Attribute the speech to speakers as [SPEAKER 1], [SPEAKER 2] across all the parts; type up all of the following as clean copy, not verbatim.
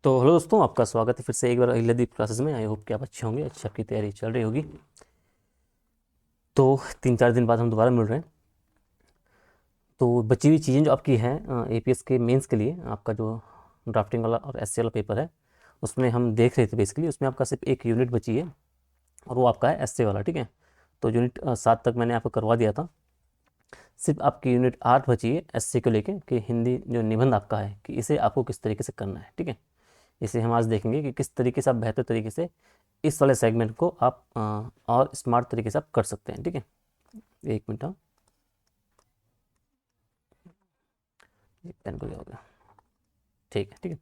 [SPEAKER 1] तो हेलो दोस्तों, आपका स्वागत है फिर से एक बार अहिल्यादीप क्लासेस में। आई होप कि आप अच्छे होंगे, अच्छी आपकी तैयारी चल रही होगी। तो 3-4 दिन बाद हम दोबारा मिल रहे हैं। तो बची हुई चीज़ें जो आपकी हैं एपीएस के मेंस के लिए, आपका जो ड्राफ्टिंग वाला और एसए वाला पेपर है उसमें हम देख रहे थे। बेसिकली उसमें आपका सिर्फ एक यूनिट बची है और वो आपका है एसए वाला। ठीक है, तो यूनिट 7 तक मैंने आपको करवा दिया था। सिर्फ आपकी यूनिट 8 बची है एसए को लेके, कि हिंदी जो निबंध आपका है कि इसे आपको किस तरीके से करना है। ठीक है, इसे हम आज देखेंगे कि किस तरीके से आप बेहतर तरीके से इस वाले सेगमेंट को आप और स्मार्ट तरीके से आप कर सकते हैं। ठीक है, एक मिनट। हाँ, ये पेन को क्या हो गया। ठीक है, ठीक है।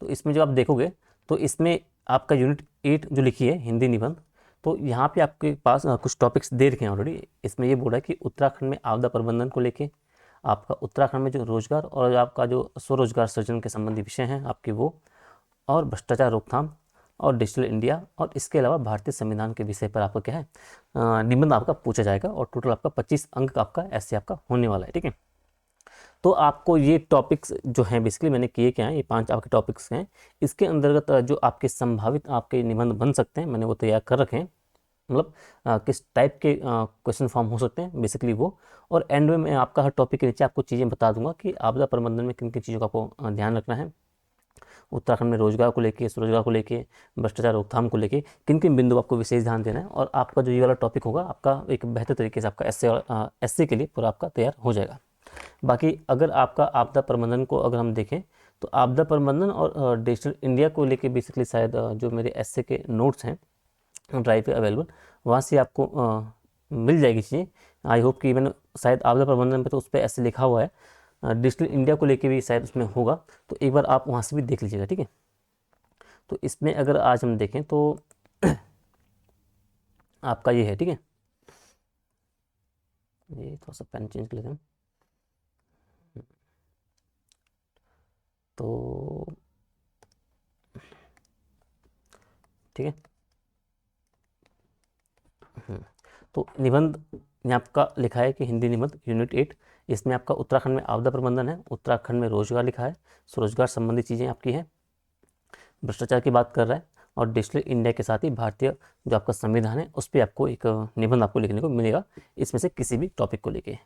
[SPEAKER 1] तो इसमें जो आप देखोगे तो इसमें आपका यूनिट 8 जो लिखी है हिंदी निबंध, तो यहाँ पे आपके पास कुछ टॉपिक्स दे रखे हैं ऑलरेडी। इसमें ये बोल रहा है कि उत्तराखंड में आपदा प्रबंधन को लेके, आपका उत्तराखंड में जो रोजगार और आपका जो स्वरोजगार सृजन के संबंधी विषय हैं आपके वो, और भ्रष्टाचार रोकथाम और डिजिटल इंडिया, और इसके अलावा भारतीय संविधान के विषय पर आपका क्या है निबंध आपका पूछा जाएगा। और टोटल आपका 25 अंक आपका ऐसे आपका होने वाला है। ठीक है, तो आपको ये टॉपिक्स जो हैं बेसिकली मैंने किए क्या हैं, ये 5 आपके टॉपिक्स हैं। इसके अंतर्गत जो आपके संभावित आपके निबंध बन सकते हैं मैंने वो तैयार कर रखे हैं। मतलब किस टाइप के क्वेश्चन फॉर्म हो सकते हैं बेसिकली वो। और एंड में मैं आपका हर टॉपिक के नीचे आपको चीज़ें बता दूंगा कि आपदा प्रबंधन में किन किन चीज़ों का आपको ध्यान रखना है। उत्तराखंड में रोजगार को लेके, स्वरोजगार को लेके, भ्रष्टाचार रोकथाम को लेके किन किन बिंदु आपको विशेष ध्यान देना है। और आपका जो ये वाला टॉपिक होगा आपका एक बेहतर तरीके से आपका एसए के लिए पूरा आपका तैयार हो जाएगा। बाकी अगर आपका आपदा प्रबंधन को अगर हम देखें तो आपदा प्रबंधन और डिजिटल इंडिया को लेके बेसिकली शायद जो मेरे एसए के नोट्स हैं ड्राइव पे अवेलेबल, वहाँ से आपको मिल जाएगी चीज़ें। आई होप कि मैंने शायद आपदा प्रबंधन पे तो उस पर ऐसे लिखा हुआ है, डिजिटल इंडिया को लेके भी शायद उसमें होगा, तो एक बार आप वहाँ से भी देख लीजिएगा। ठीक है, तो इसमें अगर आज हम देखें तो आपका ये है। ठीक है, ये थोड़ा सा पेन चेंज कर लेते हैं। तो ठीक है, तो निबंध में आपका लिखा है कि हिंदी निबंध यूनिट 8, इसमें आपका उत्तराखंड में आपदा प्रबंधन है, उत्तराखंड में रोजगार लिखा है, स्वरोजगार संबंधी चीज़ें आपकी हैं, भ्रष्टाचार की बात कर रहा है, और डिजिटल इंडिया के साथ ही भारतीय जो आपका संविधान है उस पर आपको एक निबंध आपको लिखने को मिलेगा इसमें से किसी भी टॉपिक को लेके।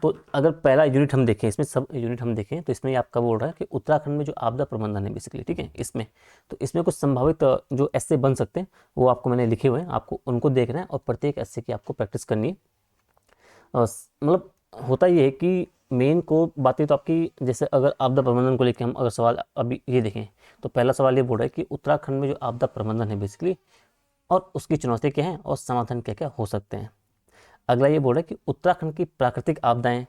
[SPEAKER 1] तो अगर पहला यूनिट हम देखें, इसमें सब यूनिट हम देखें तो इसमें ये आपका बोल रहा है कि उत्तराखंड में जो आपदा प्रबंधन है बेसिकली। ठीक है, इसमें तो इसमें कुछ संभावित जो ऐसे बन सकते हैं वो आपको मैंने लिखे हुए हैं, आपको उनको देखना है और प्रत्येक ऐसे की आपको प्रैक्टिस करनी है। मतलब होता ये है कि मेन को बातें तो आपकी, जैसे अगर आपदा प्रबंधन को लेकर हम अगर सवाल अभी ये देखें तो पहला सवाल ये बोल रहा है कि उत्तराखंड में जो आपदा प्रबंधन है बेसिकली और उसकी चुनौतियाँ क्या हैं और समाधान क्या क्या हो सकते हैं। अगला ये बोल रहा है कि उत्तराखंड की प्राकृतिक आपदाएं,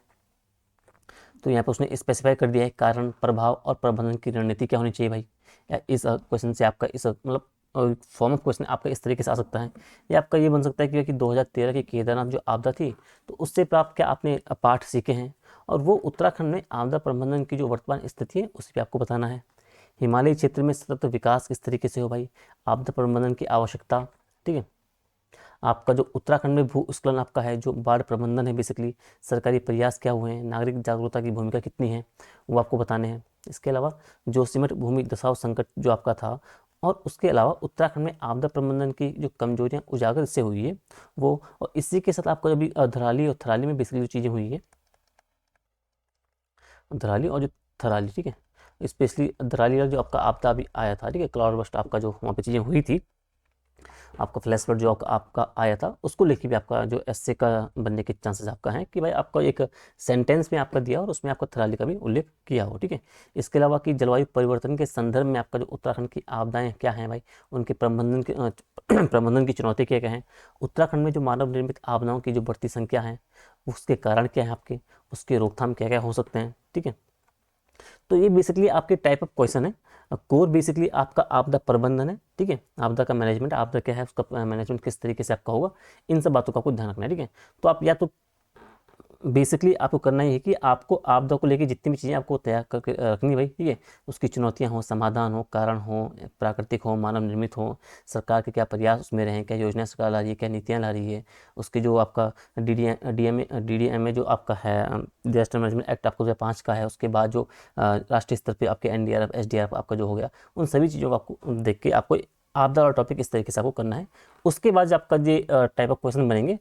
[SPEAKER 1] तो यहाँ पर उसने स्पेसिफाई कर दिया है कारण, प्रभाव और प्रबंधन की रणनीति क्या होनी चाहिए भाई। या इस क्वेश्चन से आपका इस मतलब फॉर्म ऑफ क्वेश्चन आपका इस तरीके से आ सकता है। या आपका ये बन सकता है कि 2013 की केदारनाथ जो आपदा थी तो उससे प्राप्त क्या आपने पाठ सीखे हैं, और वो उत्तराखंड में आपदा प्रबंधन की जो वर्तमान स्थिति है उस पर आपको बताना है। हिमालय क्षेत्र में सतत विकास किस तरीके से हो भाई, आपदा प्रबंधन की आवश्यकता। ठीक है, आपका जो उत्तराखंड में भूस्खलन आपका है, जो बाढ़ प्रबंधन है बेसिकली, सरकारी प्रयास क्या हुए हैं, नागरिक जागरूकता की भूमिका कितनी है वो आपको बताने हैं। इसके अलावा जोशीमठ भूमि दसाव संकट जो आपका था, और उसके अलावा उत्तराखंड में आपदा प्रबंधन की जो कमजोरियां उजागर इससे हुई है वो, और इसी के साथ आपका अभी धराली और थराली में बेसिकली जो चीज़ें हुई है, धराली और जो थराली। ठीक है, स्पेशली धराली का जो आपका आपदा अभी आया था, ठीक है, क्लाउड बस्ट आपका जो वहाँ पे चीज़ें हुई थी, आपका फ्लैश फ्लड जो आपका आया था उसको लेके भी आपका जो एसए का बनने के चांसेस आपका हैं कि भाई आपका एक सेंटेंस में आपका दिया और उसमें आपका थराली का भी उल्लेख किया हो। ठीक है, इसके अलावा कि जलवायु परिवर्तन के संदर्भ में आपका जो उत्तराखंड की आपदाएं क्या हैं भाई, उनके प्रबंधन के प्रबंधन की चुनौती क्या क्या हैं, उत्तराखंड में जो मानव निर्मित आपदाओं की जो बढ़ती संख्या है उसके कारण क्या है आपके, उसके रोकथाम क्या क्या हो सकते हैं। ठीक है, तो ये बेसिकली आपके टाइप ऑफ क्वेश्चन है। कोर बेसिकली आपका आपदा प्रबंधन है। ठीक है, आपदा का मैनेजमेंट, आपदा क्या है उसका मैनेजमेंट किस तरीके से आपका होगा, इन सब बातों का आपको ध्यान रखना है। ठीक है, तो आप या तो बेसिकली आपको करना ही है कि आपको आपदा को लेके जितनी भी चीज़ें आपको तैयार करके रखनी भाई, ठीक है। उसकी चुनौतियां हो, समाधान हो, कारण हो, प्राकृतिक हो, मानव निर्मित हो, सरकार के क्या प्रयास उसमें रहे हैं, क्या योजना सरकार ला रही है, क्या नीतियाँ ला रही है, उसके जो आपका DDMA जो आपका है, डिजास्टर मैनेजमेंट एक्ट आपको 2005 का है, उसके बाद जो राष्ट्रीय स्तर पर आपके NDRF SDRF आपका जो हो गया, उन सभी चीज़ों को आपको देख के आपको आपदा और टॉपिक इस तरीके से आपको करना है। उसके बाद जो आपका जो टाइप ऑफ क्वेश्चन बनेंगे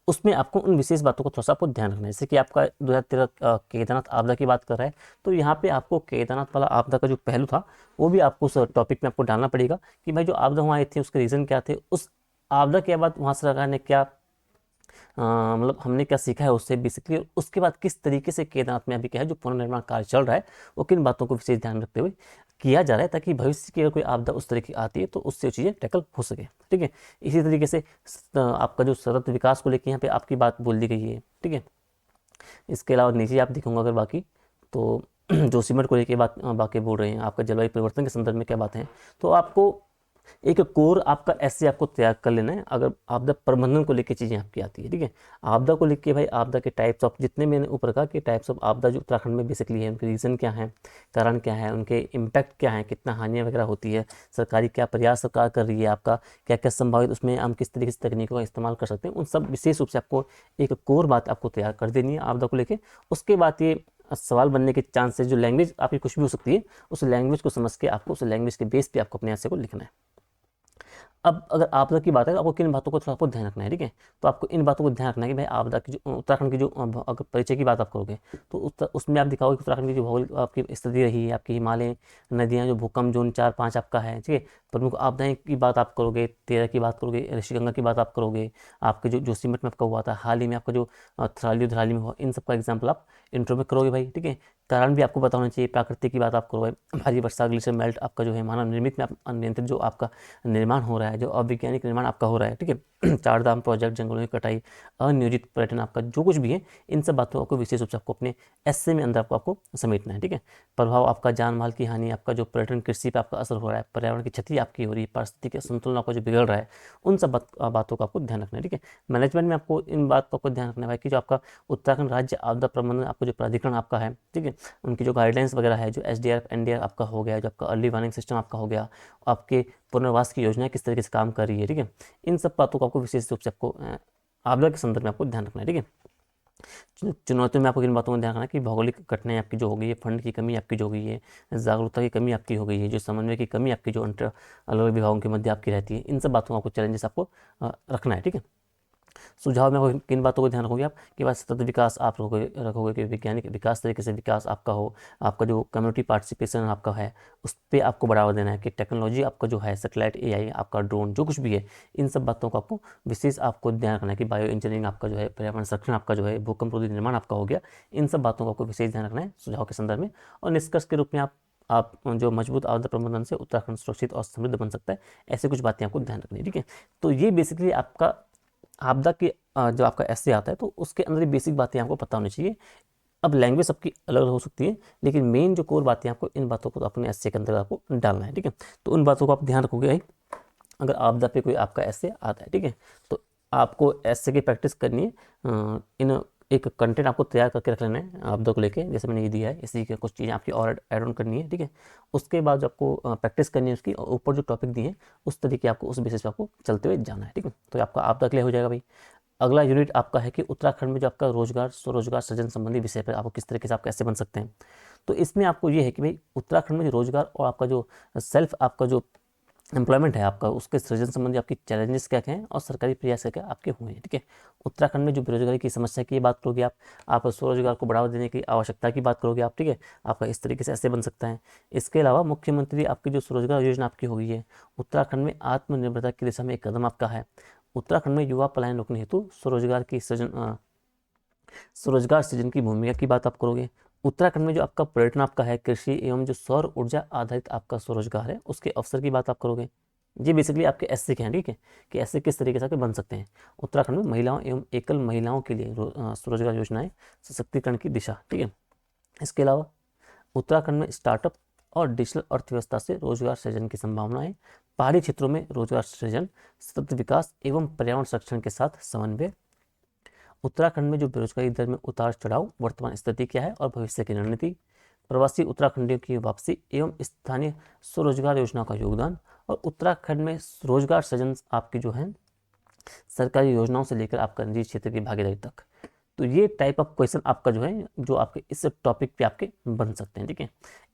[SPEAKER 1] उसमें आपको उन विशेष बातों को थोड़ा सा आपको ध्यान रखना है। जैसे कि आपका 2013 केदारनाथ आपदा की बात कर रहा है, तो यहाँ पे आपको केदारनाथ वाला आपदा का जो पहलू था वो भी आपको उस टॉपिक में आपको डालना पड़ेगा कि भाई जो आपदा वहाँ आई थी उसके रीज़न क्या थे, उस आपदा के बाद वहाँ सरकार ने क्या मतलब हमने क्या सीखा है उससे बेसिकली, उसके बाद किस तरीके से केदारनाथ में अभी क्या है जो पुनर्निर्माण कार्य चल रहा है वो किन बातों को विशेष ध्यान रखते हुए किया जा रहा है, ताकि भविष्य की अगर कोई आपदा उस तरह की आती है तो उससे चीज़ें टैकल हो सके, ठीक है। इसी तरीके से आपका जो सतत विकास को लेकर यहाँ पे आपकी बात बोल दी गई है, ठीक है। इसके अलावा नीचे आप दिखूंगा अगर बाकी तो जो सीमेंट को लेकर बात बाकी बोल रहे हैं, आपका जलवायु परिवर्तन के संदर्भ में क्या बातें हैं, तो आपको एक कोर आपका ऐसे आपको तैयार कर लेना है अगर आपदा प्रबंधन को लेकर चीज़ें आपकी आती है, ठीक है। आपदा को लेकर भाई आपदा के टाइप्स ऑफ जितने मैंने ऊपर कहा कि टाइप्स ऑफ आपदा जो उत्तराखंड में बेसिकली है, उनके रीज़न क्या है, कारण क्या है, उनके इम्पैक्ट क्या है, कितना हानियाँ वगैरह होती है, सरकारी क्या प्रयास सरकार कर रही है, आपका क्या क्या संभावित उसमें हम किस तरीके से तकनीकों का इस्तेमाल कर सकते हैं, उन सब विशेष रूप से आपको एक कोर बात आपको तैयार कर देनी है आपदा को लेकर। उसके बाद ये सवाल बनने के चांसेस, जो लैंग्वेज आपकी कुछ भी हो सकती है, उस लैंग्वेज को समझ के आपको उस लैंग्वेज के बेस पे आपको अपने आंसर को लिखना है। अब अगर आपदा की बात है तो आपको किन बातों को थोड़ा आपको ध्यान रखना है, ठीक है। तो आपको इन बातों को ध्यान रखना है कि भाई आपदा की जो उत्तराखंड की जो अगर परिचय की बात आप करोगे तो उसमें आप दिखाओगे कि उत्तराखंड की जो भौगोलिक आपकी स्थिति रही है, आपकी हिमालय नदियाँ, जो भूकंप जोन 4-5 आपका है, ठीक है। प्रमुख आपदाएं की बात आप करोगे, 13 की बात करोगे, ऋषिगंगा की बात आप करोगे, आपके जो जोशीमठ में आपका हुआ था हाल ही में, आपका जो थराली में हुआ, इन सब का एग्जाम्पल आप इंट्रो में करोगे भाई, ठीक है। कारण भी आपको पता होना चाहिए, प्राकृतिक की बात आप करोगे, भारी वर्षा, ग्लेशियर मेल्ट आपका जो है मानव निर्मित में अनियंत्रित जो आपका निर्माण हो रहा है, जो अवैज्ञानिक निर्माण आपका हो रहा है, ठीक है। चार धाम प्रोजेक्ट, जंगलों की कटाई, अनियोजित पर्यटन, आपका जो कुछ भी है, इन सब बातों को विशेष रूप से आपको अपने एस्से में अंदर आपको समेटना है, ठीक है। प्रभाव आपका जान माल की हानि, आपका जो पर्यटन कृषि पे आपका असर हो रहा है, पर्यावरण की क्षति आपकी हो रही है, पारिस्थितिक संतुलन आपका जो बिगड़ रहा है, उन सब बातों का आपको ध्यान रखना है, ठीक है। मैनेजमेंट में आपको इन बात को आपको ध्यान रखना है कि जो आपका उत्तराखंड राज्य आपदा प्रबंधन आपको जो प्राधिकरण आपका है, ठीक है, उनकी जो गाइडलाइंस वगैरह है, जो SDRF NDRF आपका हो गया, जो आपका अर्ली वार्निंग सिस्टम आपका हो गया, आपके पुनर्वास की योजना किस तरीके से काम कर रही है, ठीक है। इन सब बातों को आपको विशेष रूप से आपको आपदा के संदर्भ में आपको ध्यान रखना है, ठीक है। चुनौतियों में आपको इन बातों को ध्यान रखना है कि भौगोलिक घटनाएं आपकी जो हो गई है, फंड की कमी आपकी जो हो गई है, जागरूकता की कमी आपकी हो गई है, जो समन्वय की कमी आपकी जो अलग अलग विभागों के मध्य आपकी रहती है, इन सब बातों को आपको चैलेंजेस आपको रखना है, ठीक है। सुझाव में किन बातों को ध्यान रखोगे आप कि बस सतत विकास आप रखोगे कि वैज्ञानिक विकास तरीके से विकास आपका हो, आपका जो कम्युनिटी पार्टिसिपेशन आपका है उस पर आपको बढ़ावा देना है, कि टेक्नोलॉजी आपका जो है सैटेलाइट AI आपका ड्रोन जो कुछ भी है, इन सब बातों को आपको विशेष आपको ध्यान रखना है कि बायो इंजीनियरिंग आपका जो है, पर्यावरण संरक्षण आपका जो है, भूकंप रोधी निर्माण आपका हो गया, इन सब बातों को आपको विशेष ध्यान रखना है सुझाव के संदर्भ में। और निष्कर्ष के रूप में आप जो मजबूत आपदा प्रबंधन से उत्तराखंड सुरक्षित और समृद्ध बन सकता है, ऐसे कुछ बातें आपको ध्यान रखनी है, ठीक है। तो ये बेसिकली आपका आपदा के जो आपका ऐसे आता है तो उसके अंदर बेसिक बातें आपको पता होनी चाहिए। अब लैंग्वेज सबकी अलग हो सकती है, लेकिन मेन जो कोर बातें आपको इन बातों को तो अपने ऐसे के अंदर आपको डालना है, ठीक है। तो उन बातों को आप ध्यान रखोगे अगर आपदा पे कोई आपका ऐसे आता है, ठीक है। तो आपको ऐसे की प्रैक्टिस करनी है, इन एक कंटेंट आपको तैयार करके रख लेना है आपदा को लेके, जैसे मैंने ये दिया है, इसी के कुछ चीज़ें आपकी और ऐड ऑन करनी है, ठीक है। उसके बाद जो आपको प्रैक्टिस करनी है उसकी, ऊपर जो टॉपिक दिए हैं उस तरीके आपको उस बेसिस पे आपको चलते हुए जाना है, ठीक है। तो आपका आपदा क्लियर हो जाएगा भाई। अगला यूनिट आपका है कि उत्तराखंड में जो आपका रोजगार स्वरोजगार सृजन संबंधी विषय पर आपको किस तरीके से आप कैसे बन सकते हैं। तो इसमें आपको ये है कि भाई उत्तराखंड में जो रोजगार और आपका जो सेल्फ आपका जो एम्प्लॉयमेंट है आपका, उसके सृजन संबंधी आपकी चैलेंजेस क्या क्या हैं और सरकारी प्रयास क्या क्या आपके हुए हैं, ठीक है। उत्तराखंड में जो बेरोजगारी की समस्या की बात करोगे आप स्वरोजगार को बढ़ावा देने की आवश्यकता की बात करोगे आप, ठीक है। आपका इस तरीके से ऐसे बन सकता है। इसके अलावा मुख्यमंत्री आपकी जो स्वरोजगार योजना आपकी हो गई है, उत्तराखंड में आत्मनिर्भरता की दिशा में एक कदम आपका है। उत्तराखंड में युवा पलायन रोकने हेतु स्वरोजगार सृजन की भूमिका की बात आप करोगे। उत्तराखंड में जो आपका पर्यटन आपका है, कृषि एवं जो सौर ऊर्जा आधारित आपका स्वरोजगार है उसके अवसर की बात आप करोगे। ये बेसिकली आपके ऐसे के हैं, ठीक है, कि ऐसे किस तरीके से आपके बन सकते हैं। उत्तराखंड में महिलाओं एवं एकल महिलाओं के लिए स्वरोजगार योजनाएं, सशक्तिकरण की दिशा, ठीक है। इसके अलावा उत्तराखंड में स्टार्टअप और डिजिटल अर्थव्यवस्था से रोजगार सृजन की संभावनाएं, पहाड़ी क्षेत्रों में रोजगार सृजन, सतत विकास एवं पर्यावरण संरक्षण के साथ समन्वय, उत्तराखंड में जो बेरोजगारी दर में उतार चढ़ाव, वर्तमान स्थिति क्या है और भविष्य की रणनीति, प्रवासी उत्तराखंडियों की वापसी एवं स्थानीय स्वरोजगार योजनाओं का योगदान, और उत्तराखंड में रोजगार सृजन आपकी जो है सरकारी योजनाओं से लेकर आपका निजी क्षेत्र की भागीदारी तक। तो ये टाइप ऑफ क्वेश्चन आपका जो है जो आपके इस टॉपिक पे आपके बन सकते हैं, ठीक है।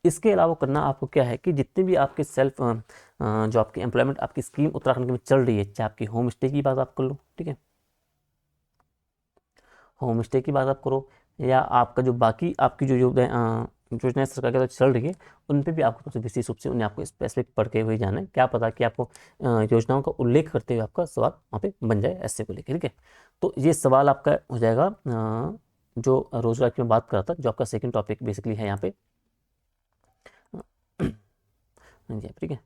[SPEAKER 1] इसके अलावा करना आपको क्या है कि जितने भी आपके सेल्फ जो आपकी एम्प्लॉयमेंट आपकी स्कीम उत्तराखंड में चल रही है, चाहे आपकी होम स्टे की बात आप कर लो, ठीक है, होम स्टे की बात आप करो, या आपका जो बाकी आपकी जो योजनाएं सरकार की तरफ चल रही है, उन पे भी आपको सबसे विशेष रूप से उन्हें आपको स्पेसिफिक पढ़ के हुए जाना है। क्या पता कि आपको योजनाओं का उल्लेख करते हुए आपका सवाल वहाँ पे बन जाए ऐसे को लेकर, ठीक है। तो ये सवाल आपका हो जाएगा जो रोजगार की मैं बात कर रहा था, जो आपका सेकंड टॉपिक बेसिकली है यहाँ पे, जी ठीक है,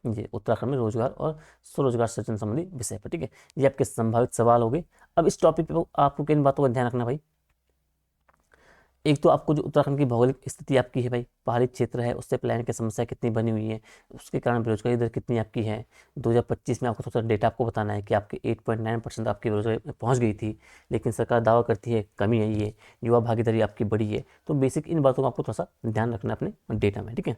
[SPEAKER 1] ये उत्तराखंड में रोजगार और स्वरोजगार सृजन संबंधी विषय पर, ठीक है। ये आपके संभावित सवाल हो गए। अब इस टॉपिक पे आपको किन बातों का ध्यान रखना भाई, एक तो आपको जो उत्तराखंड की भौगोलिक स्थिति आपकी है भाई, पहाड़ी क्षेत्र है, उससे प्लान की समस्या कितनी बनी हुई है, उसके कारण बेरोजगारी दर कितनी आपकी है। 2025 में आपको थोड़ा सा डेटा आपको बताना है कि आपके 8.9% आपकी बेरोजगारी पहुंच गई थी, लेकिन सरकार दावा करती है कमी आई है, युवा भागीदारी आपकी बढ़ी है। तो बेसिक इन बातों का आपको थोड़ा सा ध्यान रखना है अपने डेटा में, ठीक है।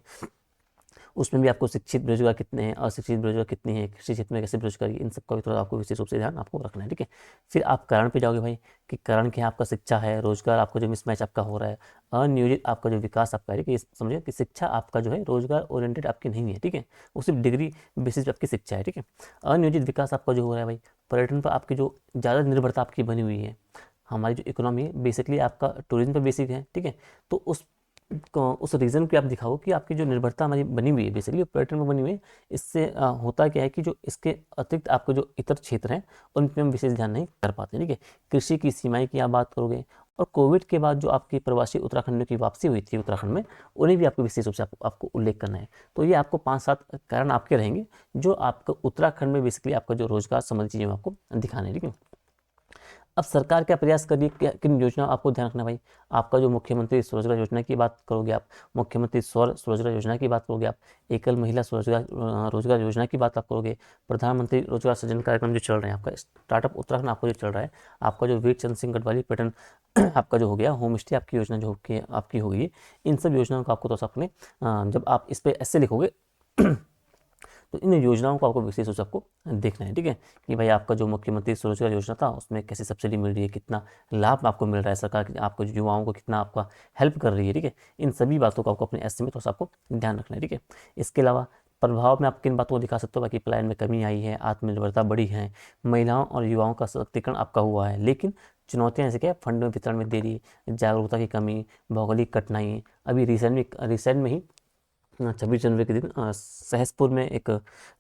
[SPEAKER 1] उसमें भी आपको शिक्षित बेरोजगार कितने हैं, अशिक्षित बेरोजगार कितनी है, कृषि क्षेत्र में कैसे बेरोजगारी, इन सबका भी थोड़ा आपको विशेष रूप से ध्यान आपको रखना है, ठीक है। फिर आप कारण पे जाओगे भाई कि कारण क्या है, आपका शिक्षा है, रोजगार आपका जो मिसमैच आपका हो रहा है, अनियोजित आपका जो विकास आपका है, ठीक है। समझिए कि शिक्षा आपका जो है रोजगार ओरिएंटेड आपकी नहीं है, ठीक है, वो सिर्फ डिग्री बेसिस पे आपकी शिक्षा है, ठीक है। अनियोजित विकास आपका जो हो रहा है भाई, पर्यटन पर आपकी जो ज़्यादा निर्भरता आपकी बनी हुई है, हमारी जो इकोनॉमी है बेसिकली आपका टूरिज्म पर बेसिक है, ठीक है। तो उस रीज़न पे आप दिखाओ कि आपकी जो निर्भरता हमारी बनी हुई है बेसिकली पर्यटन में बनी हुई है, इससे होता क्या है कि जो इसके अतिरिक्त आपके जो इतर क्षेत्र हैं उन पर हम विशेष ध्यान नहीं कर पाते, ठीक है। कृषि की सीमाएं की आप बात करोगे, और कोविड के बाद जो आपकी प्रवासी उत्तराखंड की वापसी हुई थी उत्तराखंड में, उन्हें भी आपको विशेष रूप से आपको उल्लेख करना है। तो ये आपको 5-7 कारण आपके रहेंगे जो आपको उत्तराखंड में बेसिकली आपका जो रोजगार संबंधी चीज़ें आपको दिखाने हैं, ठीक है। अब सरकार क्या प्रयास कर रही है, किन योजना आपको ध्यान रखना भाई, आपका जो मुख्यमंत्री स्वरोजगार योजना की बात करोगे आप, मुख्यमंत्री स्वरोजगार योजना की बात करोगे आप, एकल महिला रोजगार योजना की बात आप करोगे, प्रधानमंत्री रोजगार सृजन कार्यक्रम जो चल रहे हैं, आपका स्टार्टअप उत्तराखंड आपको जो चल रहा है, आपका जो वीर चंद्र सिंह गढ़वाली पैटर्न आपका जो हो गया, होम स्टे आपकी योजना जो आपकी होगी, इन सब योजनाओं को आपको तो अपने जब आप इस पर ऐसे लिखोगे तो इन योजनाओं को आपको विशेष रूप से आपको देखना है, ठीक है, कि भाई आपका जो मुख्यमंत्री स्वरोजगार योजना था उसमें कैसी सब्सिडी मिल रही है, कितना लाभ आपको मिल रहा है, सरकार आपको युवाओं को कितना आपका हेल्प कर रही है, ठीक है। इन सभी बातों को आपको अपने एस्से में थोड़ा सा आपको ध्यान रखना है, ठीक है। इसके अलावा प्रभाव में आप किन बातों को दिखा सकते हो, बाकी प्लान में कमी आई है, आत्मनिर्भरता बढ़ी है, महिलाओं और युवाओं का सशक्तिकरण आपका हुआ है, लेकिन चुनौतियां जैसे क्या, फंड वितरण में देरी, जागरूकता की कमी, भौगोलिक कठिनाई। अभी रिसेंट में ही 26 जनवरी के दिन सहसपुर में एक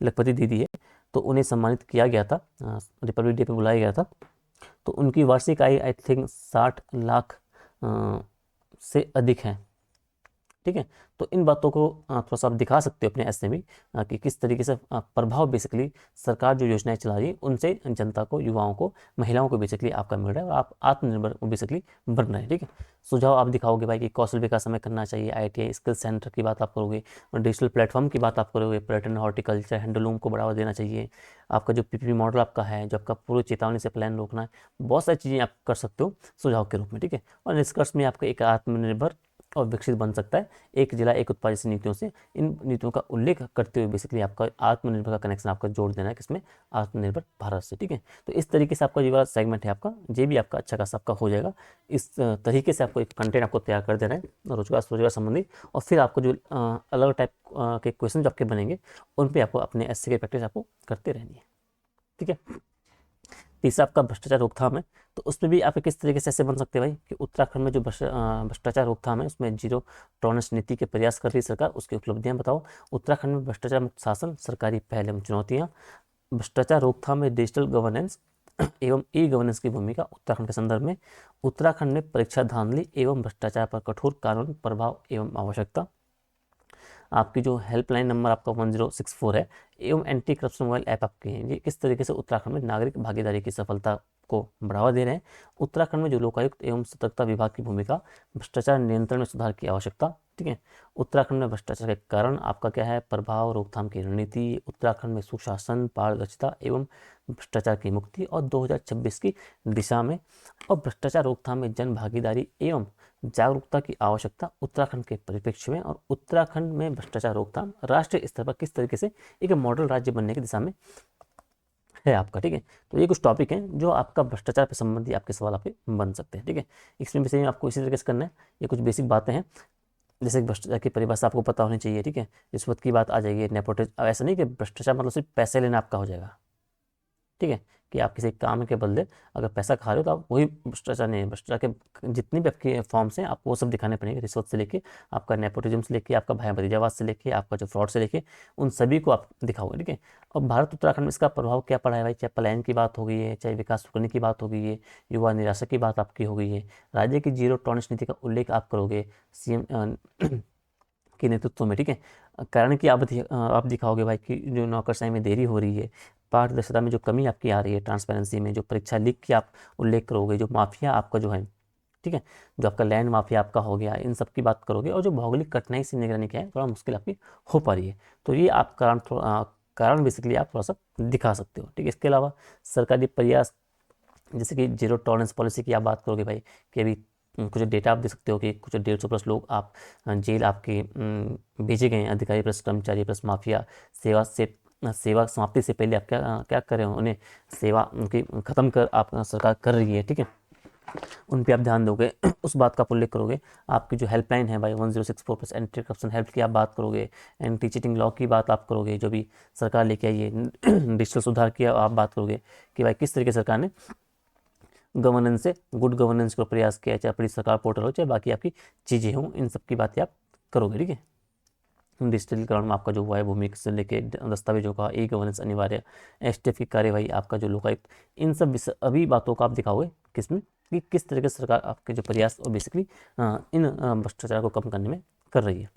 [SPEAKER 1] लखपति दीदी है, तो उन्हें सम्मानित किया गया था, रिपब्लिक डे पे बुलाया गया था। तो उनकी वार्षिक आय आई थिंक 60 लाख से अधिक है, ठीक है। तो इन बातों को थोड़ा सा आप दिखा सकते हो अपने ऐसे में कि किस तरीके से प्रभाव बेसिकली सरकार जो योजनाएं चला रही है उनसे जनता को, युवाओं को, महिलाओं को बेसिकली आपका मिल रहा है, और आप आत्मनिर्भर बेसिकली बन रहे हैं, ठीक है। सुझाव आप दिखाओगे भाई कि कौशल विकास हमें करना चाहिए, ITI स्किल सेंटर की बात आप करोगे, डिजिटल प्लेटफॉर्म की बात आप करोगे, पर्यटन, हॉर्टिकल्चर, हैंडलूम को बढ़ावा देना चाहिए, आपका जो PPP मॉडल आपका है, जो आपका पूर्व चेतावनी से प्लान रोकना है, बहुत सारी चीज़ें आप कर सकते हो सुझाव के रूप में, ठीक है। और निष्कर्ष में आपका एक आत्मनिर्भर और विकसित बन सकता है एक जिला एक उत्पाद जैसी नीतियों से। इन नीतियों का उल्लेख करते हुए बेसिकली आपका आत्मनिर्भर का कनेक्शन आपका जोड़ देना है किसमें, आत्मनिर्भर भारत से, ठीक है। तो इस तरीके से आपका ये वाला सेगमेंट है आपका, ये भी आपका अच्छा खासा आपका हो जाएगा। इस तरीके से आपको एक कंटेंट आपको तैयार कर देना है रोजगार स्वरोजगार संबंधी, और फिर आपको जो अलग टाइप के क्वेश्चन जो आपके बनेंगे उन पर आपको अपने एसए की प्रैक्टिस आपको करते रहनी है, ठीक है। तीसरा आपका भ्रष्टाचार रोकथाम है, तो उसमें भी आप किस तरीके से ऐसे बन सकते हैं भाई कि उत्तराखंड में जो भ्रष्टाचार रोकथाम है उसमें जीरो टॉलरेंस नीति के प्रयास कर रही है सरकार, उसकी उपलब्धियां बताओ। उत्तराखंड में भ्रष्टाचार मुक्त शासन, सरकारी पहल एवं चुनौतियां, भ्रष्टाचार रोकथाम में डिजिटल गवर्नेंस एवं ई गवर्नेंस की भूमिका उत्तराखंड के संदर्भ में, उत्तराखंड में परीक्षा धांधली एवं भ्रष्टाचार पर कठोर कानून प्रभाव एवं आवश्यकता, आपकी जो हेल्पलाइन नंबर आपका 1064 है, एवं एंटी करप्शन मोबाइल ऐप आपके हैं, ये किस तरीके से उत्तराखंड में नागरिक भागीदारी की सफलता को बढ़ावा दे रहे हैं। उत्तराखंड में जो लोकायुक्त एवं सतर्कता विभाग की भूमिका, भ्रष्टाचार नियंत्रण में सुधार की आवश्यकता, ठीक है। उत्तराखंड में भ्रष्टाचार के कारण आपका क्या है, प्रभाव, रोकथाम की रणनीति, उत्तराखंड में सुशासन, पारदर्शिता एवं भ्रष्टाचार की मुक्ति और 2026 की दिशा में, और भ्रष्टाचार रोकथाम में जन भागीदारी एवं जागरूकता की आवश्यकता उत्तराखंड के परिप्रेक्ष्य में, और उत्तराखंड में भ्रष्टाचार रोकथाम राष्ट्रीय स्तर पर किस तरीके से एक मॉडल राज्य बनने की दिशा में है आपका, ठीक है। तो ये कुछ टॉपिक हैं जो आपका भ्रष्टाचार पर संबंधी आपके सवाल आपके बन सकते हैं, ठीक है। इसमें विषय में आपको इसी तरीके से करना है। ये कुछ बेसिक बातें हैं, जैसे कि भ्रष्टाचार की परिभाषा आपको पता होनी चाहिए, ठीक है। रिश्वत की बात आ जाएगी, नेपोटिज्म, ऐसा नहीं कि भ्रष्टाचार मतलब सिर्फ पैसे लेना आपका हो जाएगा, ठीक है, कि आप किसी काम के बदले अगर पैसा खा रहे हो तो आप वही भ्रष्टाचार नहीं है। भ्रष्टाचार के जितनी भी आपके फॉर्म्स हैं आपको वो सब दिखाने पड़ेंगे, रिश्वत से लेके आपका नेपोटिज्म से लेके आपका भाई भतीजावाद से लेके आपका जो फ्रॉड से लेके उन सभी को आप दिखाओगे, ठीक है। और भारत उत्तराखंड में इसका प्रभाव क्या पड़ा है भाई, चाहे पलायन की बात हो गई है, चाहे विकास रुकने की बात हो गई है, युवा निराशा की बात आपकी हो गई है, राज्य की जीरो टॉलरेंस नीति का उल्लेख आप करोगे सीएम के नेतृत्व में, ठीक है। कारण कि आप दिखाओगे भाई कि जो नौकरशाही में देरी हो रही है, पारदर्शिता में जो कमी आपकी आ रही है, ट्रांसपेरेंसी में जो परीक्षा लीक की आप उल्लेख करोगे, जो माफिया आपका जो है, ठीक है, जो आपका लैंड माफिया आपका हो गया, इन सब की बात करोगे, और जो भौगोलिक कठिनाई से निगरानी क्या है थोड़ा मुश्किल आपकी हो पा रही है, तो ये आप कारण बेसिकली आप थोड़ा सा दिखा सकते हो, ठीक है। इसके अलावा सरकारी प्रयास, जैसे कि जीरो टॉलरेंस पॉलिसी की आप बात करोगे भाई, कि अभी कुछ डेटा आप दे सकते हो कि कुछ 150+ लोग आप जेल आपके भेजे गए हैं, अधिकारी प्लस कर्मचारी प्लस माफिया, सेवा समाप्ति से पहले आप क्या क्या कर रहे हो, उन्हें सेवा उनकी ख़त्म कर आप सरकार कर रही है, ठीक है, उन पे आप ध्यान दोगे उस बात का आप उल्लेख करोगे। आपकी जो हेल्पलाइन है भाई 1064 प्लस एंटी करप्शन हेल्प की आप बात करोगे, एंटी चीटिंग लॉ की बात आप करोगे, जो भी सरकार लेके आई है डिजिटल सुधार की आप बात करोगे कि भाई किस तरीके सरकार ने गवर्नेंस से गुड गवर्नेंस का प्रयास किया, चाहे अपनी सरकार पोर्टल हो चाहे बाकी आपकी चीज़ें हों, इन सब की बातें आप करोगे, ठीक है। डिजिटलीकरण में आपका जो हुआ है, भूमि से लेके दस्तावेजों का ई गवर्नेंस अनिवार्य, एसटीएफ की कार्यवाही, आपका जो लोकायुक्त, इन सब अभी बातों का आप दिखाओगे किसमें, कि किस तरह से सरकार आपके जो प्रयास और बेसिकली इन भ्रष्टाचार को कम करने में कर रही है।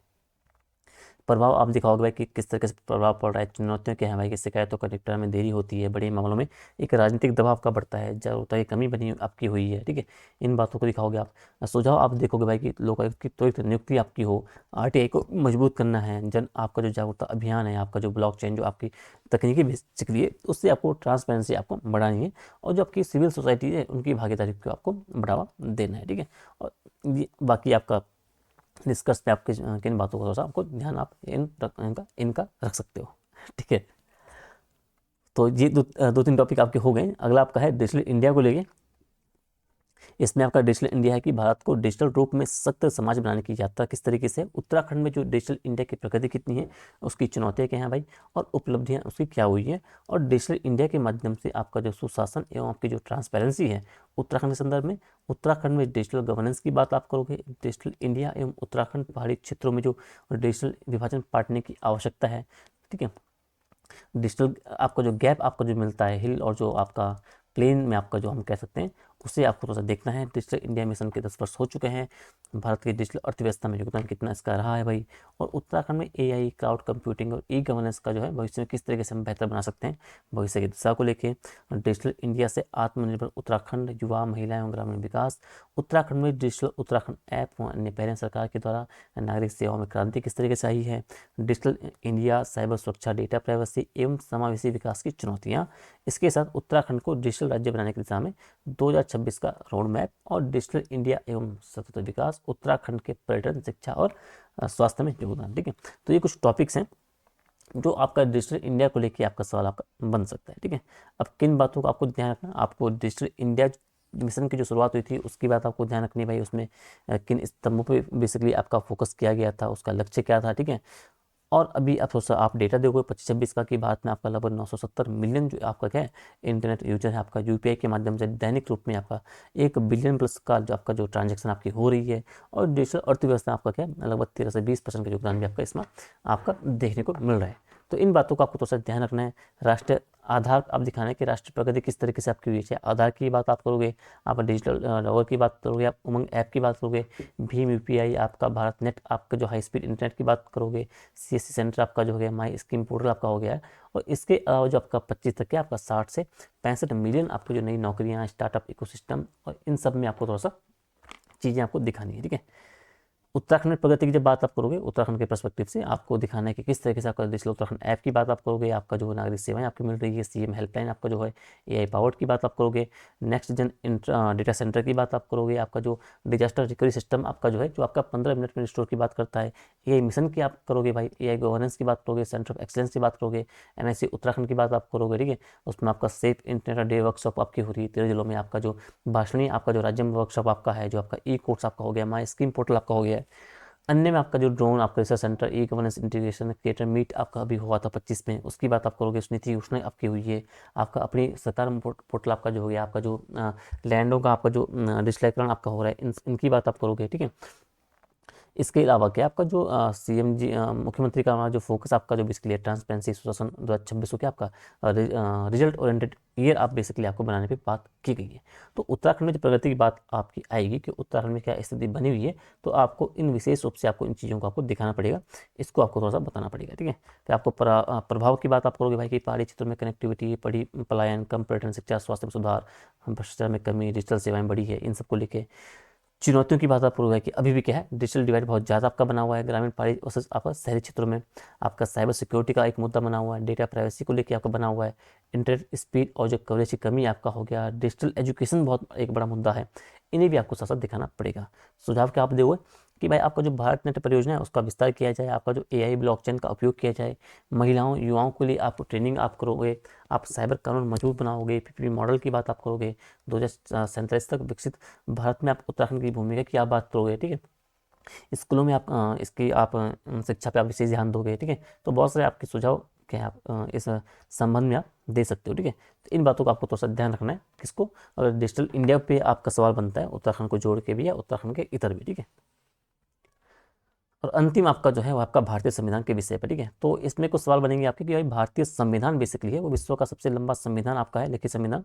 [SPEAKER 1] प्रभाव आप दिखाओगे भाई कि किस तरीके से प्रभाव पड़ रहा है, चुनौतियाँ क्या है भाई, कि शिकायतों का निपटान में देरी होती है, बड़े मामलों में एक राजनीतिक दबाव का बढ़ता है, जागरूकता की कमी बनी आपकी हुई है, ठीक है, इन बातों को दिखाओगे आप। सुझाव आप देखोगे भाई कि लोकायुक्त की त्वरित नियुक्ति आपकी हो, आरटीआई को मजबूत करना है, आपका जो जागरूकता अभियान है, आपका जो ब्लॉकचेन जो आपकी तकनीकी बेसिकली है, उससे आपको ट्रांसपेरेंसी आपको बढ़ानी है, और जो आपकी सिविल सोसाइटी है उनकी भागीदारी को आपको बढ़ावा देना है, ठीक है। और बाकी आपका डिस्कस पे आपके किन बातों को थोड़ा सा आपको ध्यान आप इनका रख सकते हो, ठीक है। तो ये दो तीन टॉपिक आपके हो गए। अगला आपका है डिजिटल इंडिया को लेके। इसमें आपका डिजिटल इंडिया है कि भारत को डिजिटल रूप में सशक्त समाज बनाने की यात्रा किस तरीके से, उत्तराखंड में जो डिजिटल इंडिया की प्रगति कितनी है, उसकी चुनौतियाँ क्या हैं भाई, और उपलब्धियाँ उसकी क्या हुई है, और डिजिटल इंडिया के माध्यम से आपका जो सुशासन एवं आपकी जो ट्रांसपेरेंसी है उत्तराखंड के संदर्भ में, उत्तराखंड में डिजिटल गवर्नेंस की बात आप करोगे, डिजिटल इंडिया एवं उत्तराखंड पहाड़ी क्षेत्रों में जो डिजिटल विभाजन पाटने की आवश्यकता है, ठीक है। डिजिटल आपका जो गैप आपका जो मिलता है हिल और जो आपका प्लेन में आपका जो हम कह सकते हैं, उसे आपको थोड़ा सा देखना है। डिजिटल इंडिया मिशन के 10 वर्ष हो चुके हैं, भारत की डिजिटल अर्थव्यवस्था में योगदान कितना इसका रहा है भाई, और उत्तराखंड में एआई, क्लाउड कंप्यूटिंग और ई गवर्नेंस का जो है भविष्य में किस तरीके से हम बेहतर बना सकते हैं, भविष्य की दिशा को लेके। डिजिटल इंडिया से आत्मनिर्भर उत्तराखंड, युवा, महिला एवं ग्रामीण विकास, उत्तराखंड में डिजिटल उत्तराखंड ऐप व अन्य पहलें सरकार के द्वारा नागरिक सेवाओं में क्रांति किस तरीके से आई है, डिजिटल इंडिया, साइबर सुरक्षा, डेटा प्राइवेसी एवं समावेशी विकास की चुनौतियाँ। इसके साथ उत्तराखंड को डिजिटल राज्य बनाने की दिशा में 2026 का रोड मैप, और डिजिटल इंडिया एवं सतत विकास, उत्तराखंड के पर्यटन, शिक्षा और स्वास्थ्य में योगदान, ठीक है। तो ये कुछ टॉपिक्स हैं जो आपका डिजिटल इंडिया को लेकर आपका सवाल आपका बन सकता है, ठीक है। अब किन बातों को आपको ध्यान रखना, आपको डिजिटल इंडिया मिशन की जो शुरुआत हुई थी उसकी बात आपको ध्यान रखनी है भाई, उसमें किन स्तंभों पे बेसिकली आपका फोकस किया गया था, उसका लक्ष्य क्या था, ठीक है। और अभी आप थोड़ा सा आप डेटा देखोगे 25-26 का, कि भारत में आपका लगभग 970 मिलियन जो आपका क्या है इंटरनेट यूजर है, आपका यूपीआई के माध्यम से दैनिक रूप में आपका 1 बिलियन+ का जो आपका जो ट्रांजैक्शन आपकी हो रही है, और डिजिटल अर्थव्यवस्था आपका क्या है लगभग 13 से 20% का योगदान भी आपका इसमें आपका देखने को मिल रहा है। तो इन बातों का आपको थोड़ा सा ध्यान रखना है। राष्ट्रीय आधार आप दिखाना है कि राष्ट्रीय प्रगति किस तरीके से आपकी हुई है, आधार की बात आप करोगे, आप डिजिटल लॉगर की बात करोगे, आप उमंग ऐप की बात करोगे, भीम यूपीआई, आपका भारत नेट, आपका जो हाई स्पीड इंटरनेट की बात करोगे, सीएससी सेंटर आपका जो हो गया, माई स्कीम पोर्टल आपका हो गया है, और इसके अलावा जो आपका 25 तक है आपका 60 से 65 मिलियन आपको जो नई नौकरियाँ, स्टार्टअप इकोसिस्टम, और इन सब में आपको थोड़ा सा चीज़ें आपको दिखानी है, ठीक है। उत्तराखंड में प्रगति की जब बात आप करोगे उत्तराखंड के पर्सपेक्टिव से, आपको दिखाना है कि किस तरीके से आपका डिजिटल उत्तराखंड ऐप की बात आप करोगे, आपका जो नागरिक सेवाएं आपको मिल रही है, सीएम हेल्पलाइन आपका जो है एआई पावर्ड की बात आप करोगे, नेक्स्ट जन डेटा सेंटर की बात आप करोगे, आपका जो डिजास्टर रिकवरी सिस्टम आपका जो है जो आपका 15 मिनट में रिस्टोर की बात करता है, एआई मिशन की आप करोगे भाई, एआई गवर्नेंस की बात करोगे, सेंटर ऑफ एक्सलेंस की बात करोगे, एनआईसी उत्तराखंड की बात आप करोगे, ठीक है। उसमें आपका सेफ इंटरनेट डे वर्कशॉप आपकी हो रही है 13 जिलों में, आपका जो भाषणी आपका जो राज्य में वर्कशॉप आपका है, जो आपका ई कोर्स आपका हो गया, माई स्कीम पोर्टल आपका हो गया है। अन्य में आपका जो ड्रोन आपका research centre e governance integration creator meet आपका अभी हुआ था 25 में, उसकी बात आप करोगे, नीति घोषणा आपकी हुई है, आपका अपनी सरकार पोर्टल आपका जो हो गया, आपका जो लैंडों का आपका जो डिजिटलीकरण आपका हो रहा है, इनकी बात आप करोगे, ठीक है। इसके अलावा क्या आपका जो सीएम जी मुख्यमंत्री का हमारा जो फोकस आपका जो बेसिकली ट्रांसपेरेंसी सुशासन 2026 को क्या आपका रिजल्ट ओरिएंटेड ईयर आप बेसिकली आपको बनाने पे बात की गई है। तो उत्तराखंड में जो प्रगति की बात आपकी आएगी कि उत्तराखंड में क्या स्थिति बनी हुई है, तो आपको इन विशेष रूप से आपको इन चीज़ों को आपको दिखाना पड़ेगा, इसको आपको थोड़ा सा बताना पड़ेगा, ठीक है। फिर आपको प्रभाव की बात आप करोगे भाई कि पहाड़ी क्षेत्रों में कनेक्टिविटी, पड़ी पलायन, कम पर्यटन, शिक्षा, स्वास्थ्य में सुधार, भ्रष्टाचार में कमी, डिजिटल सेवाएं बढ़ी है, इन सबको लेके चुनौतियों की बात आप करोगे कि अभी भी क्या है डिजिटल डिवाइड बहुत ज़्यादा आपका बना हुआ है ग्रामीण पहाड़ी वर्सेस आपका शहरी क्षेत्रों में, आपका साइबर सिक्योरिटी का एक मुद्दा बना हुआ है, डेटा प्राइवेसी को लेकर आपका बना हुआ है, इंटरनेट स्पीड और जो कवरेज की कमी आपका हो गया, डिजिटल एजुकेशन बहुत एक बड़ा मुद्दा है, इन्हें भी आपको साथ साथ दिखाना पड़ेगा। सुझाव क्या आप दोगे कि भाई आपका जो भारत नेट परियोजना है उसका विस्तार किया जाए, आपका जो एआई ब्लॉकचेन का उपयोग किया जाए, महिलाओं युवाओं के लिए आप ट्रेनिंग आप करोगे, आप साइबर कानून मजबूत बनाओगे, पीपीपी मॉडल की बात आप करोगे, 2047 तक विकसित भारत में आप उत्तराखंड की भूमिका की आप बात करोगे, ठीक है। स्कूलों में आप इसकी आप शिक्षा पे आप विशेष ध्यान दोगे, ठीक है। तो बहुत सारे आपके सुझाव क्या है आप इस संबंध में आप दे सकते हो, ठीक है। तो इन बातों का आपको थोड़ा सा ध्यान रखना है, किसको, अगर डिजिटल इंडिया पे आपका सवाल बनता है उत्तराखंड को जोड़ के भी या उत्तराखंड के इतर भी, ठीक है। और अंतिम आपका जो है वो आपका भारतीय संविधान के विषय पर, ठीक है। तो इसमें कुछ सवाल बनेंगे आपके कि भाई भारतीय संविधान बेसिकली है वो विश्व का सबसे लंबा संविधान आपका है, लिखित संविधान,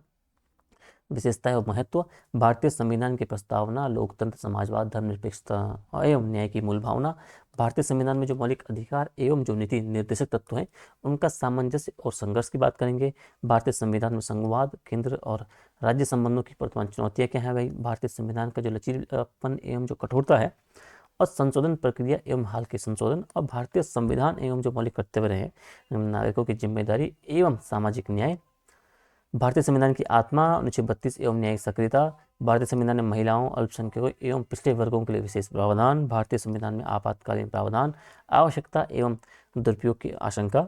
[SPEAKER 1] विशेषता और महत्व, भारतीय संविधान की प्रस्तावना, लोकतंत्र, समाजवाद, धर्मनिरपेक्षता एवं न्याय की मूल भावना, भारतीय संविधान में जो मौलिक अधिकार एवं जो नीति निर्देशक तत्व हैं उनका सामंजस्य और संघर्ष की बात करेंगे, भारतीय संविधान में संघवाद, केंद्र और राज्य संबंधों की वर्तमान चुनौतियाँ क्या है भाई, भारतीय संविधान का जो लचीलापन एवं जो कठोरता है और संशोधन प्रक्रिया एवं हाल के संशोधन, और भारतीय संविधान एवं जो मौलिक कर्तव्य रहे, नागरिकों की जिम्मेदारी एवं सामाजिक न्याय, भारतीय संविधान की आत्मा, अनुच्छेद 32 एवं न्यायिक सक्रियता, भारतीय संविधान में महिलाओं, अल्पसंख्यकों एवं पिछड़े वर्गों के लिए विशेष प्रावधान, भारतीय संविधान में आपातकालीन प्रावधान, आवश्यकता एवं दुरुपयोग की आशंका,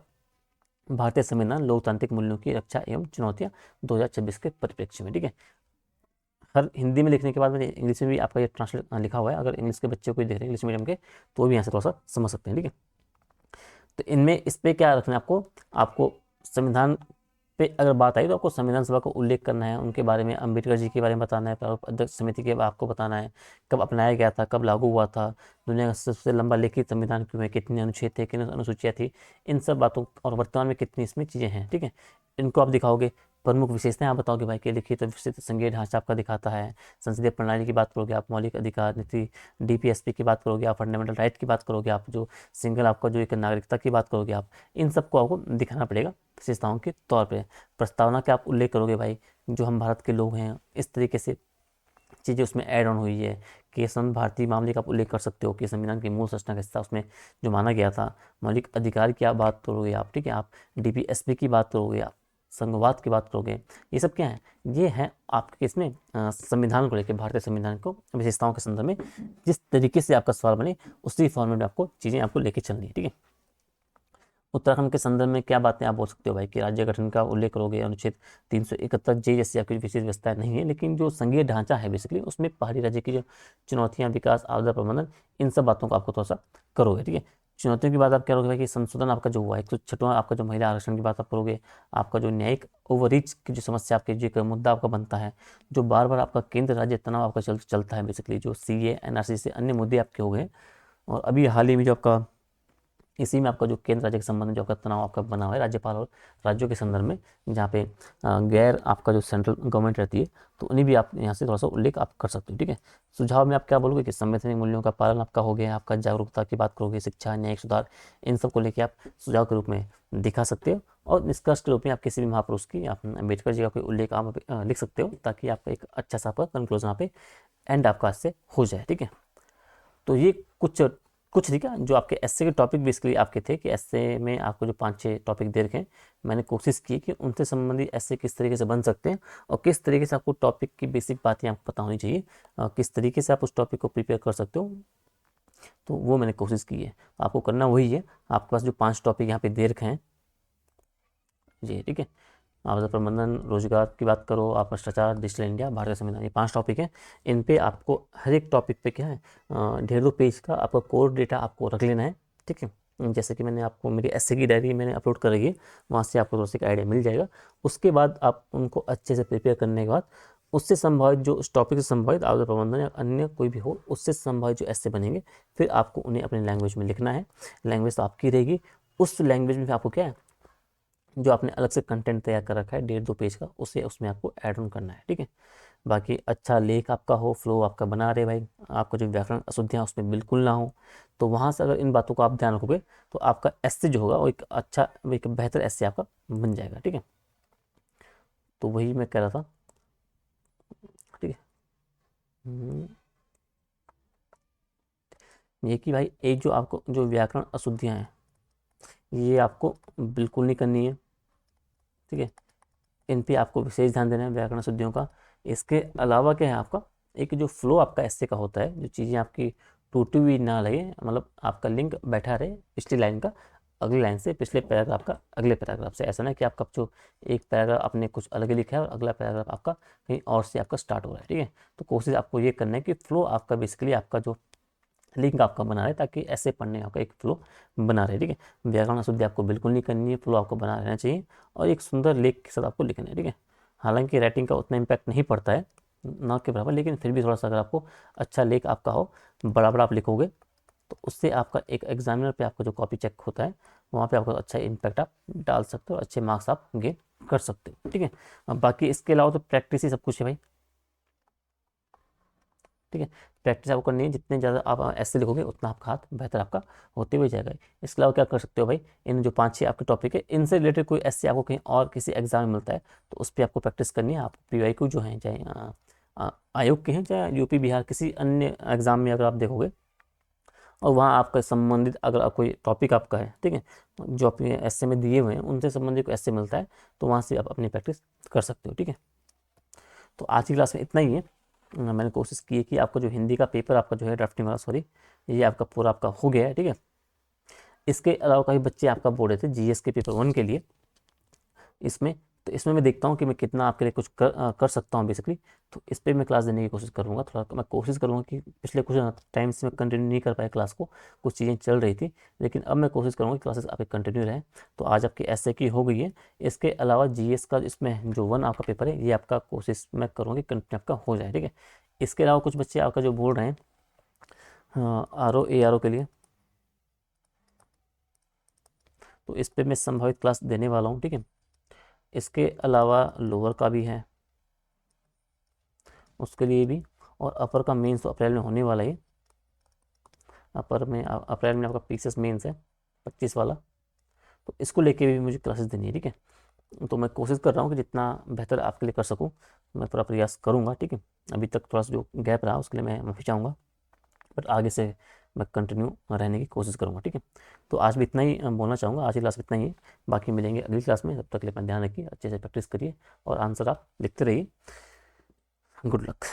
[SPEAKER 1] भारतीय संविधान लोकतांत्रिक मूल्यों की रक्षा एवं चुनौतियां 2026 के परिप्रेक्ष्य में, ठीक है। हर हिंदी में लिखने के बाद मैंने इंग्लिश में भी आपका ये ट्रांसलेट लिखा हुआ है, अगर इंग्लिश के बच्चे को देख रहे हैं इंग्लिश मीडियम के तो भी यहाँ से थोड़ा सा समझ सकते हैं, ठीक है। तो इनमें इस पर क्या रखना है आपको, आपको संविधान पे अगर बात आई तो आपको संविधान सभा का उल्लेख करना है, उनके बारे में, अम्बेडकर जी के बारे में बताना है, अध्यक्ष समिति के आपको बताना है, कब अपनाया गया था, कब लागू हुआ था, दुनिया का सबसे लंबा लिखित संविधान क्यों है, कितने अनुच्छेद थे, कितनी अनुसूचियाँ थी, इन सब बातों और वर्तमान में कितनी इसमें चीज़ें हैं, ठीक है। इनको आप दिखाओगे, प्रमुख विशेषताएं आप बताओगे भाई कि लिखित विस्तृत संघीय ढांचा आपका दिखाता है, संसदीय प्रणाली की बात करोगे आप, मौलिक अधिकार नीति डीपीएसपी की बात करोगे आप, फंडामेंटल राइट की बात करोगे आप, जो सिंगल आपका जो एक नागरिकता की बात करोगे आप, इन सबको आपको दिखाना पड़ेगा विशेषताओं के तौर पे। प्रस्तावना का आप उल्लेख करोगे भाई, जो हम भारत के लोग हैं, इस तरीके से चीज़ें उसमें ऐड ऑन हुई है कि भारतीय मामले का आप उल्लेख कर सकते हो कि संविधान की मूल संरचना का हिस्सा उसमें जो माना गया था, मौलिक अधिकार की आप बात करोगे आप, ठीक है, आप डीपीएसपी की बात करोगे आप, संघवाद की बात करोगे, ये सब क्या है, ये है आपके इसमें संविधान को लेकर, भारतीय संविधान को विशेषताओं के संदर्भ में जिस तरीके से आपका सवाल बने उसी फॉर्मेट में आपको चीज़ें आपको लेके चलनी है, ठीक है। उत्तराखंड के संदर्भ में क्या बातें आप बोल सकते हो भाई कि राज्य गठन का उल्लेख करोगे, अनुच्छेद 371 जे जैसी आपकी विशेष व्यवस्था नहीं है, लेकिन जो संघीय ढांचा है बेसिकली उसमें पहाड़ी राज्य की जो चुनौतियां, विकास, आपदा प्रबंधन, इन सब बातों को आपको थोड़ा सा करोगे, ठीक है। चुनौतियों की बात आप क्या करोगे भाई कि संशोधन आपका जो हुआ है 106वां आपका जो महिला आरक्षण की बात आप करोगे, आपका जो न्यायिक ओवररीच की जो समस्या आपके जो एक मुद्दा आपका बनता है, जो बार बार आपका केंद्र राज्य तनाव आपका चलता है, बेसिकली जो सीए एनआरसी से अन्य मुद्दे आपके हो गए, और अभी हाल ही में जो आपका इसी में आपका जो केंद्र राज्य के संबंध में जो आपका तनाव आपका बना हुआ है राज्यपाल और राज्यों के संदर्भ में, जहाँ पे गैर आपका जो सेंट्रल गवर्नमेंट रहती है, तो उन्हें भी आप यहाँ से थोड़ा सा उल्लेख आप कर सकते हो, ठीक है। सुझाव में आप क्या बोलोगे कि संवैधानिक मूल्यों का पालन आपका हो गया, आपका जागरूकता की बात करोगे, शिक्षा, न्यायिक सुधार, इन सब को लेकर आप सुझाव के रूप में दिखा सकते हो, और निष्कर्ष के रूप में आप किसी भी महापुरुष की, आप अम्बेडकर जी का कोई उल्लेख आप लिख सकते हो, ताकि आपका एक अच्छा सा कंक्लूजन यहाँ पे एंड आपका आज से हो जाए, ठीक है। तो ये कुछ ठीक है जो आपके एसए के टॉपिक बेसिकली आपके थे कि एसए में आपको जो 5-6 टॉपिक दे रखे हैं, मैंने कोशिश की कि उनसे संबंधित एसए किस तरीके से बन सकते हैं और किस तरीके से आपको टॉपिक की बेसिक बातें आपको पता होनी चाहिए, किस तरीके से आप उस टॉपिक को प्रिपेयर कर सकते हो, तो वो मैंने कोशिश की है। आपको करना वही है, आपके पास जो 5 टॉपिक यहाँ पे दे रखे हैं जी, ठीक है, आपदा प्रबंधन, रोजगार की बात करो, आप भ्रष्टाचार, डिजिटल इंडिया, भारतीय संविधान, ये 5 टॉपिक हैं। इन पे आपको हर एक टॉपिक पे क्या है 1.5-2 पेज का आपका कोर डेटा आपको रख लेना है, ठीक है। जैसे कि मैंने आपको मेरी एसए की डायरी मैंने अपलोड कर रही है, वहाँ से आपको थोड़ा सा आइडिया मिल जाएगा। उसके बाद आप उनको अच्छे से प्रिपेयर करने के बाद उससे संभावित जो उस टॉपिक से संभावित आपदा प्रबंधन या अन्य कोई भी हो उससे संभावित जो एसए बनेंगे, फिर आपको उन्हें अपनी लैंग्वेज में लिखना है। लैंग्वेज तो आपकी रहेगी, उस लैंग्वेज में आपको क्या है जो आपने अलग से कंटेंट तैयार कर रखा है 1.5-2 पेज का, उसे उसमें आपको ऐड ऑन करना है, ठीक है। बाकी अच्छा लेख आपका हो, फ्लो आपका बना रहे भाई, आपका जो व्याकरण अशुद्धियाँ उसमें बिल्कुल ना हो, तो वहाँ से अगर इन बातों को आप ध्यान रखोगे तो आपका एस्से जो होगा वो एक अच्छा, एक बेहतर एस्से आपका बन जाएगा, ठीक है। तो वही मैं कह रहा था, ठीक है। ये कि भाई एक जो आपको जो व्याकरण अशुद्धियाँ हैं ये आपको बिल्कुल नहीं करनी है, ठीक है। इन पे आपको विशेष ध्यान देना है व्याकरण शुद्धियों का। इसके अलावा क्या है आपका एक जो फ्लो आपका ऐसे का होता है, जो चीज़ें आपकी टूटी हुई ना लगे, मतलब आपका लिंक बैठा रहे पिछली लाइन का अगली लाइन से, पिछले पैराग्राफ का अगले पैराग्राफ से, ऐसा ना कि आपका जो एक पैराग्राफ आपने कुछ अलग ही लिखा है और अगला पैराग्राफ आपका कहीं और से आपका स्टार्ट हो रहा है, ठीक है। तो कोशिश आपको ये करना है कि फ्लो आपका बेसिकली आपका जो लिंक आपका बना रहे ताकि ऐसे पढ़ने आपका एक फ्लो बना रहे, ठीक है। व्याकरण अशुद्धि आपको बिल्कुल नहीं करनी है, फ्लो आपको बना रहना चाहिए और एक सुंदर लेख के साथ आपको लिखना है, ठीक है। हालांकि राइटिंग का उतना इम्पैक्ट नहीं पड़ता है ना के बराबर, लेकिन फिर भी थोड़ा सा अगर आपको अच्छा लेख आपका हो, बड़ा बड़ा आप लिखोगे तो उससे आपका एक एग्जामिनर पे आपका जो कॉपी चेक होता है वहाँ पे आपका अच्छा इम्पैक्ट आप डाल सकते हो, अच्छे मार्क्स आप गेन कर सकते हो, ठीक है। अब बाकी इसके अलावा तो प्रैक्टिस ही सब कुछ है भाई, ठीक है। प्रैक्टिस आपको करनी है, जितने ज़्यादा आप ऐसे लिखोगे उतना आपका हाथ बेहतर आपका होते हुए जाएगा। इसके अलावा क्या कर सकते हो भाई, इन जो 5-6 आपके टॉपिक है इनसे रिलेटेड कोई ऐसे आपको कहीं और किसी एग्जाम में मिलता है तो उस पर आपको प्रैक्टिस करनी है। आप PYQ जो हैं चाहे आयोग के हैं चाहे यूपी बिहार किसी अन्य एग्जाम में अगर आप देखोगे और वहाँ आपका संबंधित अगर कोई टॉपिक आपका है, ठीक है, जो अपने ऐसे में दिए हुए हैं उनसे संबंधित कोई ऐसे मिलता है तो वहाँ से आप अपनी प्रैक्टिस कर सकते हो, ठीक है। तो आज की क्लास में इतना ही है। मैंने कोशिश की है कि आपका जो हिंदी का पेपर आपका जो है ड्राफ्टिंग वाला, सॉरी, ये आपका पूरा आपका हो गया है, ठीक है। इसके अलावा काफ़ी बच्चे आपका बोल रहे थे GS के पेपर 1 के लिए इसमें, तो इसमें मैं देखता हूँ कि मैं कितना आपके लिए कुछ कर सकता हूँ बेसिकली। तो इस पर मैं क्लास देने की कोशिश करूँगा, थोड़ा मैं कोशिश करूँगा कि पिछले कुछ टाइम से मैं कंटिन्यू नहीं कर पाया क्लास को, कुछ चीज़ें चल रही थी, लेकिन अब मैं कोशिश करूँगा कि क्लासेस आपके कंटिन्यू रहें। तो आज आपकी ऐसे की हो गई है। इसके अलावा GS का इसमें जो 1 आपका पेपर है ये आपका कोशिश मैं करूँगा कि कंटिन्यू आपका हो जाए, ठीक है। इसके अलावा कुछ बच्चे आपका जो बोल रहे हैं RO ARO के लिए, तो इस पर मैं संभावित क्लास देने वाला हूँ, ठीक है। इसके अलावा लोअर का भी है, उसके लिए भी, और अपर का मेंस तो अप्रैल में होने वाला है। अपर में अप्रैल में आपका PCS मेंस है 25 वाला, तो इसको लेके भी मुझे क्लासेस देनी है, ठीक है। तो मैं कोशिश कर रहा हूँ कि जितना बेहतर आपके लिए कर सकूँ मैं पूरा प्रयास करूँगा, ठीक है। अभी तक थोड़ा सा जो गैप रहा उसके लिए मैं माफ़ी चाहूँगा, बट आगे से मैं कंटिन्यू रहने की कोशिश करूँगा, ठीक है। तो आज भी इतना ही बोलना चाहूँगा, आज की क्लास में इतना ही है। बाकी मिलेंगे अगली क्लास में, तब तक के लिए अपना ध्यान रखिए, अच्छे से प्रैक्टिस करिए और आंसर आप लिखते रहिए। Good luck.